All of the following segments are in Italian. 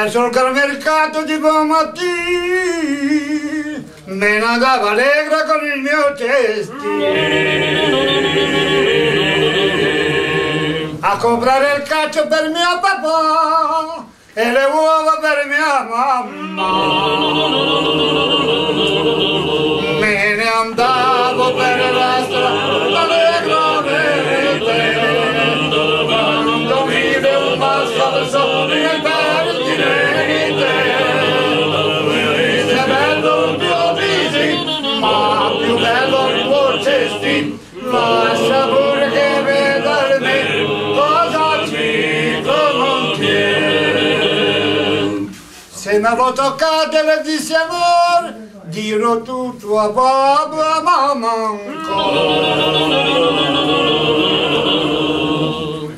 Sul mercato di Pomati me ne andavo allegra con il mio cestino a comprare il caccio per mio papà e le uova per mia mamma. Me ne andavo per la strada allegramente quando vide un passo al sole nel pertinente. Se bello il tuo viso, ma più bello il tuo cestino, lascia pure che veda il me cosa ci contiene. Se mi avevo toccato e le dissi amore, dirò tutto a papà, mamma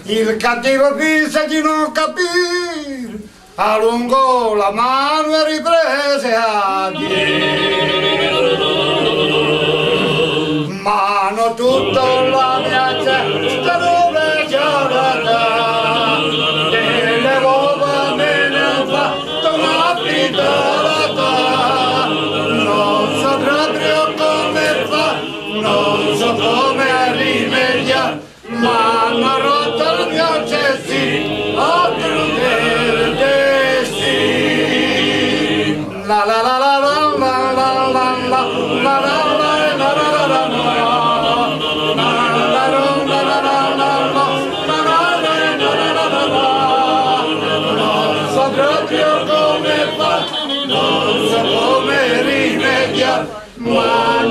il cattivo pensa di non capire, allungò la mano e riprese a dire mano tutta la mia cesta dove giornata delle uova me ne ho fatto una frittata. Non so proprio come fa, non so come rimediare, ma hanno rotto il mio cestino, altro del destino. La la la la la la la la la la la non so come rimediare, ma